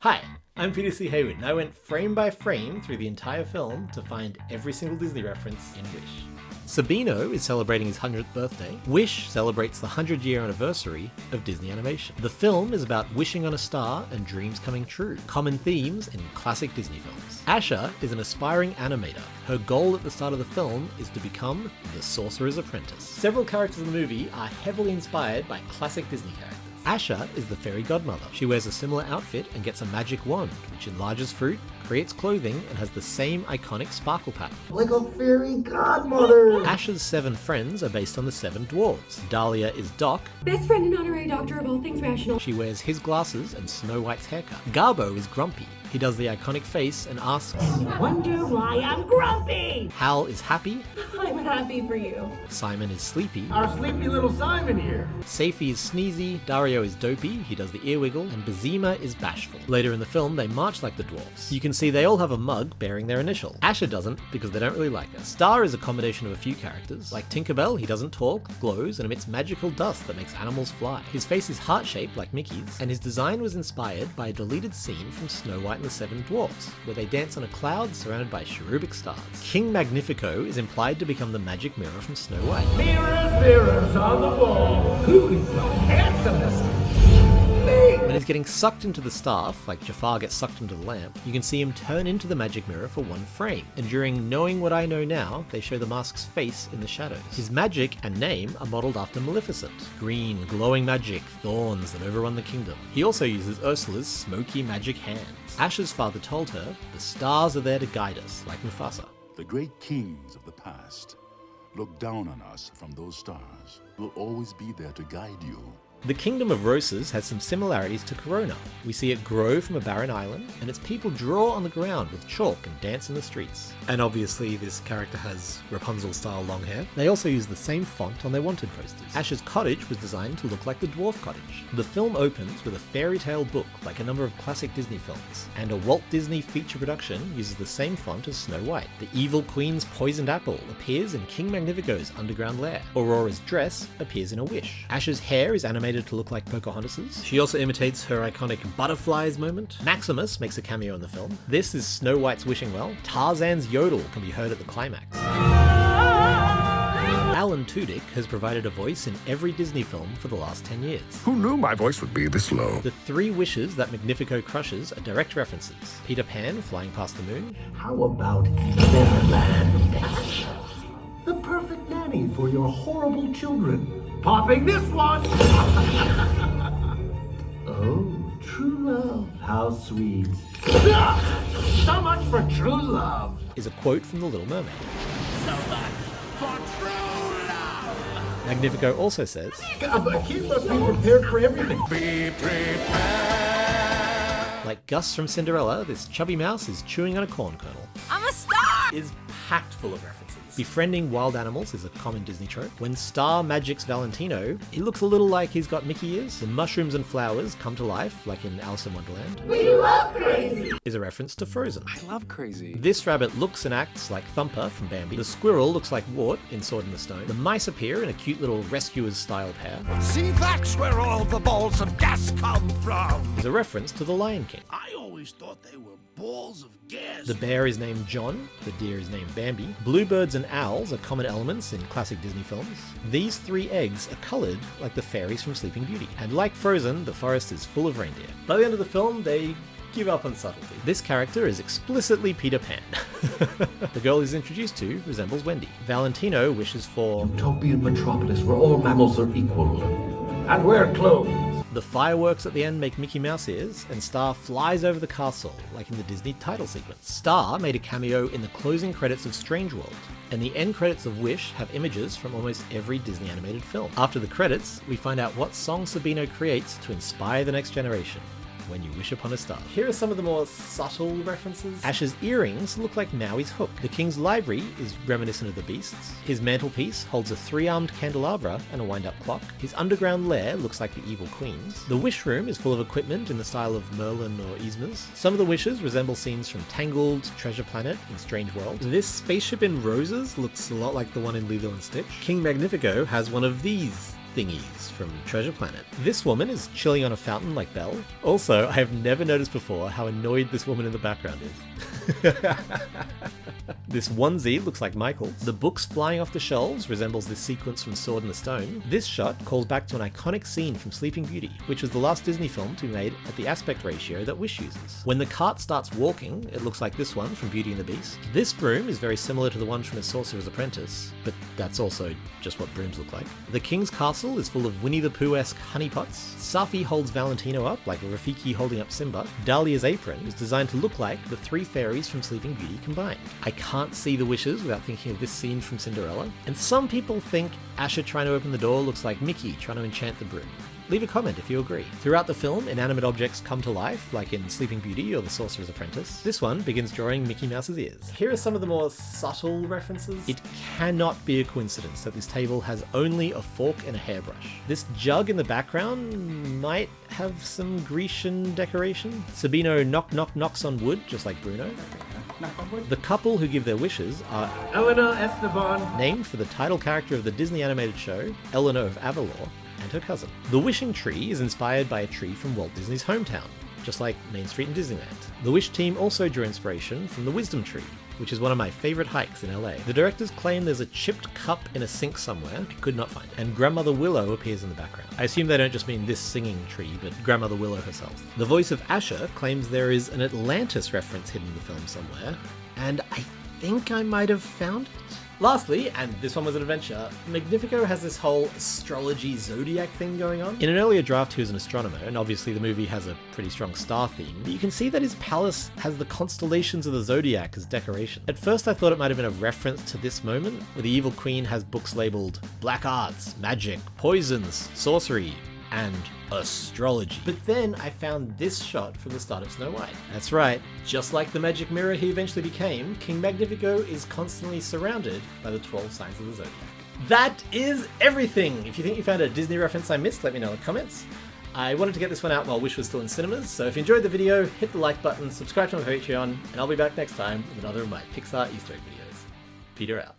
Hi, I'm Peter C. Haywood, and I went frame by frame through the entire film to find every single Disney reference in Wish. Sabino is celebrating his 100th birthday. Wish celebrates the 100-year anniversary of Disney animation. The film is about wishing on a star and dreams coming true, common themes in classic Disney films. Asha is an aspiring animator. Her goal at the start of the film is to become the Sorcerer's Apprentice. Several characters in the movie are heavily inspired by classic Disney characters. Asha is the fairy godmother. She wears a similar outfit and gets a magic wand, which enlarges fruit, creates clothing, and has the same iconic sparkle pattern. Like a fairy godmother! Asha's 7 friends are based on the 7 dwarves. Dahlia is Doc. Best friend and honorary doctor of all things rational. She wears his glasses and Snow White's haircut. Garbo is Grumpy. He does the iconic face and asks, Wonder why I'm grumpy! Hal is Happy. I'm happy for you. Simon is Sleepy. Our sleepy little Simon here. Safey is Sneezy. Dario is Dopey. He does the ear wiggle. And Bazima is Bashful. Later in the film, they march like the dwarves. You can see they all have a mug bearing their initial. Asha doesn't, because they don't really like her. Star is a combination of a few characters. Like Tinkerbell, he doesn't talk, glows, and emits magical dust that makes animals fly. His face is heart-shaped like Mickey's, and his design was inspired by a deleted scene from Snow White and the 7 Dwarfs, where they dance on a cloud surrounded by cherubic stars. King Magnifico is implied to become the magic mirror from Snow White. Mirrors, mirrors on the wall. Who is the handsomest? When he's getting sucked into the staff, like Jafar gets sucked into the lamp, you can see him turn into the magic mirror for one frame. And during Knowing What I Know Now, they show the mask's face in the shadows. His magic and name are modelled after Maleficent. Green, glowing magic, thorns that overrun the kingdom. He also uses Ursula's smoky magic hands. Asha's father told her, the stars are there to guide us, like Mufasa. The great kings of the past look down on us from those stars. We'll always be there to guide you. The Kingdom of Roses has some similarities to Corona. We see it grow from a barren island, and its people draw on the ground with chalk and dance in the streets. And obviously this character has Rapunzel-style long hair. They also use the same font on their wanted posters. Asha's cottage was designed to look like the dwarf cottage. The film opens with a fairy tale book like a number of classic Disney films, and a Walt Disney feature production uses the same font as Snow White. The evil queen's poisoned apple appears in King Magnifico's underground lair. Aurora's dress appears in A Wish. Asha's hair is animated to look like Pocahontas's. She also imitates her iconic butterflies moment. Maximus makes a cameo in the film. This is Snow White's wishing well. Tarzan's yodel can be heard at the climax. Alan Tudyk has provided a voice in every Disney film for the last 10 years. Who knew my voice would be this low? The 3 wishes that Magnifico crushes are direct references. Peter Pan flying past the moon. How about Neverland? The perfect nanny for your horrible children. Popping this one! Oh, true love, how sweet. So much for true love. Is a quote from The Little Mermaid. So much for true love. Magnifico also says, A kid must be prepared for everything. Be prepared. like Gus from Cinderella, this chubby mouse is chewing on a corn kernel. I'm a star! Is packed full of references. Befriending wild animals is a common Disney trope. When Star magics Valentino, he looks a little like he's got Mickey ears. The mushrooms and flowers come to life, like in Alice in Wonderland. We love crazy! Is a reference to Frozen. I love crazy. This rabbit looks and acts like Thumper from Bambi. The squirrel looks like Wart in Sword in the Stone. The mice appear in a cute little Rescuers-style pair. See, that's where all the balls of gas come from. Is a reference to The Lion King. I always thought they were balls of gas. The bear is named John, the deer is named Bambi. Bluebirds and owls are common elements in classic Disney films. These 3 eggs are coloured like the fairies from Sleeping Beauty. And like Frozen, the forest is full of reindeer. By the end of the film, they give up on subtlety. This character is explicitly Peter Pan. The girl he's introduced to resembles Wendy. Valentino wishes for Utopian metropolis where all mammals are equal. And wear clothes. the fireworks at the end make Mickey Mouse ears, and Star flies over the castle, like in the Disney title sequence. Star made a cameo in the closing credits of Strange World, and the end credits of Wish have images from almost every Disney animated film. After the credits, we find out what song Sabino creates to inspire the next generation. When You Wish Upon a Star. Here are some of the more subtle references. Asha's earrings look like Maui's hook. The king's library is reminiscent of the beasts. His mantelpiece holds a 3-armed candelabra and a wind-up clock. His underground lair looks like the evil queen's. The wish room is full of equipment in the style of Merlin or Yzma's. Some of the wishes resemble scenes from Tangled, Treasure Planet, and Strange World. This spaceship in roses looks a lot like the one in Lilo and Stitch. King Magnifico has one of these thingies from Treasure Planet. This woman is chilling on a fountain like Belle. Also, I have never noticed before how annoyed this woman in the background is. This onesie looks like Michael. The books flying off the shelves resembles this sequence from Sword in the Stone. This shot calls back to an iconic scene from Sleeping Beauty, which was the last Disney film to be made at the aspect ratio that Wish uses. When the cart starts walking, it looks like this one from Beauty and the Beast. This broom is very similar to the one from A Sorcerer's Apprentice, but that's also just what brooms look like. The king's castle is full of Winnie the Pooh-esque honeypots. Safi holds Valentino up like Rafiki holding up Simba. Dahlia's apron is designed to look like the three fairies from Sleeping Beauty combined. I can't see the wishes without thinking of this scene from Cinderella. And some people think Asha trying to open the door looks like Mickey trying to enchant the broom. Leave a comment if you agree. Throughout the film, inanimate objects come to life, like in Sleeping Beauty or The Sorcerer's Apprentice. This one begins drawing Mickey Mouse's ears. Here are some of the more subtle references. It cannot be a coincidence that this table has only a fork and a hairbrush. This jug in the background might have some Grecian decoration. Sabino knocks on wood, just like Bruno. The couple who give their wishes are Eleanor Esteban, named for the title character of the Disney animated show, Eleanor of Avalor, and her cousin. The wishing tree is inspired by a tree from Walt Disney's hometown, just like Main Street in Disneyland. The Wish team also drew inspiration from the Wisdom Tree, which is one of my favorite hikes in LA. The directors claim there's a chipped cup in a sink somewhere. I could not find it. And Grandmother Willow appears in the background. I assume they don't just mean this singing tree, but Grandmother Willow herself. The voice of Asha claims there is an Atlantis reference hidden in the film somewhere, and I think I might have found it. Lastly, and this one was an adventure, Magnifico has this whole astrology zodiac thing going on. In an earlier draft he was an astronomer, and obviously the movie has a pretty strong star theme, but you can see that his palace has the constellations of the zodiac as decoration. At first I thought it might have been a reference to this moment, where the evil queen has books labelled black arts, magic, poisons, sorcery, and astrology. But then I found this shot from the start of Snow White. That's right, just like the magic mirror he eventually became, King Magnifico is constantly surrounded by the 12 signs of the zodiac. That is everything! If you think you found a Disney reference I missed, let me know in the comments. I wanted to get this one out while Wish was still in cinemas, so if you enjoyed the video, hit the like button, subscribe to my Patreon, and I'll be back next time with another of my Pixar Easter egg videos. Peter out.